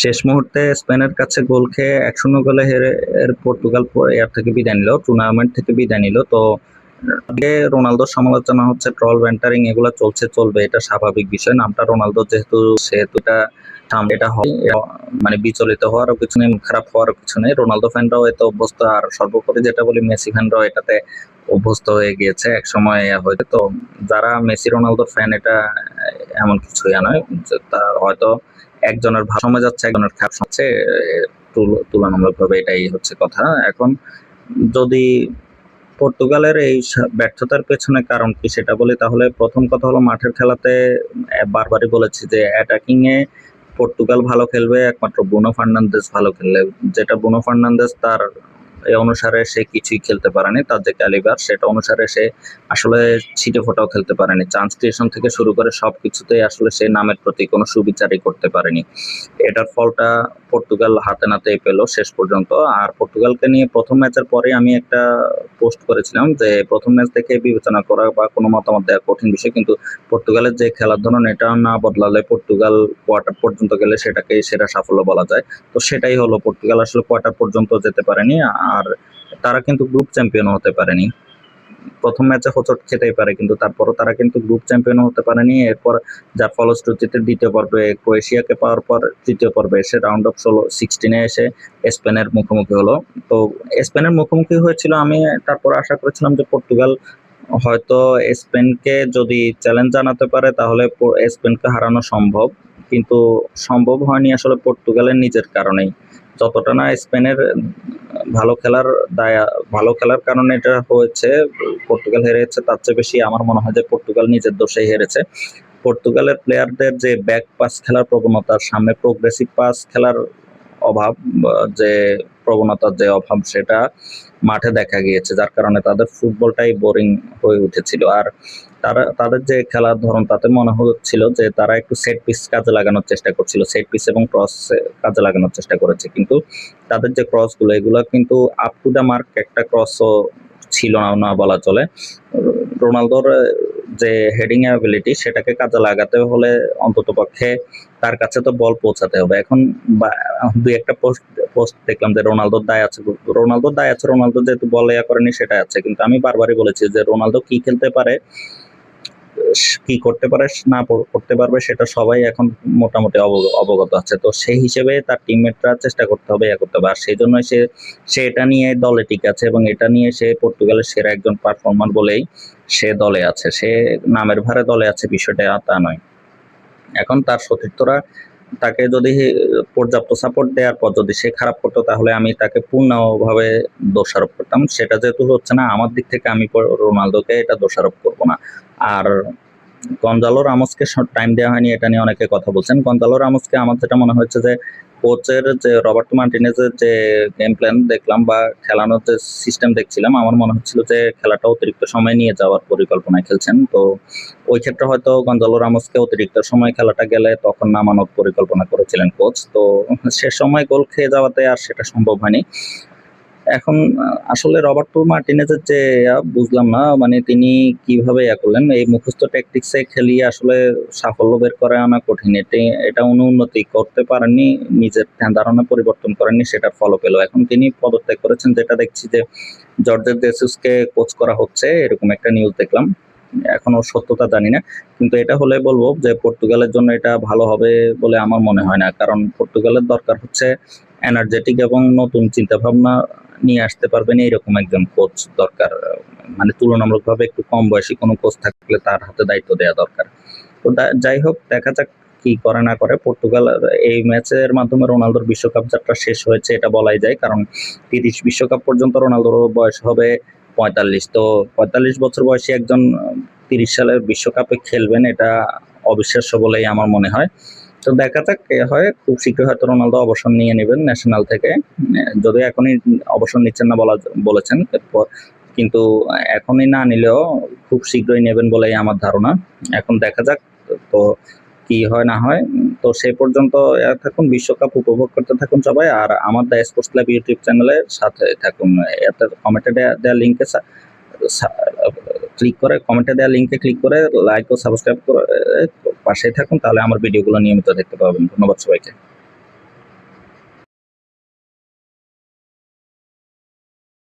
শেষ মুহূর্তে স্পেনের কাছে গোল খেয়ে 1-0 গোলে হেরে পর্তুগাল এর থেকে বিদায় নিল, টুর্নামেন্ট থেকে বিদায় নিল। তো আগে রোনালদোর সমালোচনা হচ্ছে, ট্রল ব্যান্টারিং এগুলো চলবে, এটা স্বাভাবিক বিষয়। নামটা রোনালদো সেহেতু এটা হয়, মানে বিচলিত হওয়ারও কিছু নেই, খারাপ হওয়ারও কিছু নেই। রোনালদো ফ্যানরাও এতে অভ্যস্ত, আর সর্বোপরি যেটা বলি, মেসি ফ্যানরাও এটাতে অভ্যস্ত হয়ে গিয়েছে এক সময় হয়তো। তো যারা মেসি রোনালদোর ফ্যান, এটা এমন কিছুই নয় যে তার হয়তো একজনের ভালো সময় যাচ্ছে, একজনের খারাপ হচ্ছে, তুলনামূলকভাবে এটাই হচ্ছে কথা। এখন যদি পর্তুগালের এই ব্যর্থতার পেছনে কারণ কি সেটা বলি, তাহলে প্রথম কথা হলো মাঠের খেলাতে বারবারই বলেছি যে অ্যাটাকিং এ পর্তুগাল ভালো খেলবে একমাত্র ব্রুনো ফার্নান্দেজ ভালো খেললে। যেটা ব্রুনো ফার্নান্দেজ তার এই অনুসারে সে কিছুই খেলতে পারেনি, তার যে ক্যালিবার সেটা অনুসারে সে আসলে ছিটে ফোটাও খেলতে পারেনি। চান্স ক্রিয়েশন থেকে শুরু করে সবকিছুতেই আসলে সে নামের প্রতি কোনো সুবিচারই করতে পারেনি। এটার ফলটা পর্তুগাল হাতে নাতেই পেল শেষ পর্যন্ত। আর পর্তুগালকে নিয়ে প্রথম ম্যাচের পরে আমি একটা পোস্ট করেছিলাম যে প্রথম ম্যাচ দেখে বিবেচনা করা বা কোনো মতামত দেওয়া কঠিন বিষয়, কিন্তু পর্তুগালের যে খেলার ধরন এটা না বদলালে পর্তুগাল কোয়ার্টার পর্যন্ত গেলে সেটাকে সেরা সাফল্য বলা যায়। তো সেটাই হলো, পর্তুগাল আসলে কোয়ার্টার পর্যন্ত যেতে পারেনি, আর তারা কিন্তু গ্রুপ চ্যাম্পিয়ন হতে পারেনি। প্রথম ম্যাচে হোঁচট খেতেই পারে, কিন্তু তারপরও তারা কিন্তু গ্রুপ চ্যাম্পিয়ন হতে পারেনি। এরপর যার ফলশ্রুতিতে দ্বিতীয় পর্বে ক্রোয়েশিয়াকে পাওয়ার পর তৃতীয় পর্বে এসে রাউন্ড অফ 16 এসে স্পেনের মুখোমুখি হলো। তো স্পেনের মুখোমুখি হয়েছিল, আমি তারপর আশা করেছিলাম যে পর্তুগাল হয়তো স্পেনকে যদি চ্যালেঞ্জ জানাতে পারে তাহলে স্পেনকে হারানো সম্ভব, কিন্তু সম্ভব হয়নি আসলে পর্তুগালের নিজের কারণেই। যতটা না স্পেনের ভালো খেলার দায়া ভালো খেলার কারণে এটা হয়েছে, পর্তুগাল হেরেছে, তার চেয়ে বেশি আমার মনে হয় যে পর্তুগাল নিজের দোষেই হেরেছে। পর্তুগালের প্লেয়ারদের যে ব্যাক পাস খেলার প্রবণতা, সামনে প্রোগ্রেসিভ পাস খেলার অভাব, যে প্রবণতার যে অভাব সেটা মাঠে দেখা গিয়েছে, যার কারণে তাদের ফুটবলটাই বোরিং হয়ে উঠেছিল। আর তাদের যে খেলার ধরন তাতে মনে হচ্ছিল যে তারা একটু সেট পিস কাজে লাগানোর চেষ্টা করছিল, সেট পিস এবং ক্রস কাজে লাগানোর চেষ্টা করেছে, কিন্তু তাদের যে ক্রস গুলো এগুলো কিন্তু আপ টু দ্য মার্ক একটা ক্রসও ছিল না, না বলা চলে। রোনালদোর যে হেডিং অ্যাবিলিটি সেটাকে কাজে লাগাতে হলে অন্তত পক্ষে তার কাছে তো বল পৌঁছাতে হবে। এখন দুই একটা পোস্ট দেখলাম যে রোনালদোর দায় আছে, রোনালদো যেহেতু বল ইয়া করেনি সেটা আছে, কিন্তু আমি বারবারই বলেছি যে রোনালদো কি খেলতে পারে, কি করতে পারে না করতে পারবে সেটা সবাই এখন মোটামুটি অবগত আছে। তো সেই হিসেবে তার টিমমেটরা চেষ্টা করতে হবে, করতে হবে। আর সেই জন্য সে এটা নিয়ে দলে টিকে আছে, এবং এটা নিয়ে সে পর্তুগালের সেরা একজন পারফর্মার বলেই সে দলে আছে, সে নামের ভারে দলে আছে, বিষয়টা তা নয়। এখন তার সতীর্থরা তাকে যদি পর্যাপ্ত সাপোর্ট দেওয়ার পর যদি সে খারাপ করতো তাহলে আমি তাকে পূর্ণভাবে দোষারোপ করতাম। সেটা যেহেতু হচ্ছে না, আমার দিক থেকে আমি রোনালদোকে এটা দোষারোপ করবো না। আর গঞ্জালো রামোসকে টাইম দেওয়া হয়নি এটা নিয়ে অনেকে কথা বলছেন। গঞ্জালো রামোসকে আমার যেটা মনে হচ্ছে যে কোচের যে রবার্টো মার্টিনেজের যে গেম প্ল্যান দেখলাম বা খেলানোর যে সিস্টেম দেখছিলাম, আমার মনে হচ্ছিল যে খেলাটা অতিরিক্ত সময় নিয়ে যাওয়ার পরিকল্পনায় খেলছেন। তো ওই ক্ষেত্রে হয়তো গঞ্জালো রামোসকে অতিরিক্ত সময় খেলাটা গেলে তখন নামানোর পরিকল্পনা করেছিলেন কোচ। তো সে সময় গোল খেয়ে যাওয়াতে আর সেটা সম্ভব হয়নি। এখন আসলে রবার্টো মার্টিনেজের যে বুঝলাম না, মানে তিনি কিভাবে করলেন এই মুখস্থ ট্যাকটিক্সে খেলিয়ে আসলে সাফল্য বের করে আনা কঠিন। এটা উন্নতি করতে পারেননি, নিজের ধ্যান ধারণা পরিবর্তন করেননি, সেটার ফলও পেল। এখন তিনি পদত্যাগ করেছেন, যেটা দেখছি যে জর্জের জেসুসকে কোচ করা হচ্ছে, এরকম একটা নিউজ দেখলাম। এখনো সত্যতা জানি না, কিন্তু এটা হলে বলবো যে পর্তুগালের জন্য এটা ভালো হবে বলে আমার মনে হয় না। কারণ পর্তুগালের দরকার হচ্ছে এনার্জেটিক এবং নতুন চিন্তা ভাবনা নিয়ে আসতে পারবেন এইরকম একজন কোচ দরকার। মানে তুলনামূলকভাবে একটু কম বয়সী কোনো কোচ থাকলে তার হাতে দায়িত্ব দেওয়া দরকার। তো যাই হোক, দেখা যাক কি করে না করে। পর্তুগাল এই ম্যাচের মাধ্যমে রোনালদোর বিশ্বকাপ যাত্রা শেষ হয়েছে এটা বলাই যায়, কারণ 30 বিশ্বকাপ পর্যন্ত রোনালদোর বয়স হবে 45। তো 45 বছর বয়সী একজন 30 সালের বিশ্বকাপে খেলবেন, এটা অবিশ্বাস্য বলেই আমার মনে হয়। তো দেখা যাক হয়, খুব শীঘ্রই হয়তো রোনালদো অবসর নিয়ে নেবেন ন্যাশনাল থেকে, যদিও এখনই অবসর নিচ্ছেন না বলেছেন, এরপর কিন্তু এখনই না নিলেও খুব শীঘ্রই নেবেন বলেই আমার ধারণা। এখন দেখা যাক তো কি হয় না হয়। তো সেই পর্যন্ত থাকুন, বিশ্বকাপ উপভোগ করতে থাকুন সবাই, আর আমার দ্য স্পোর্টস ক্লাব ইউটিউব চ্যানেলের সাথে থাকুন। এতে কমেন্টে দেওয়া লিঙ্কে ক্লিক করে লাইক ও সাবস্ক্রাইব করে পাশে থাকুন, তাহলে আমার ভিডিওগুলো নিয়মিত দেখতে পাবেন। ধন্যবাদ সবাইকে।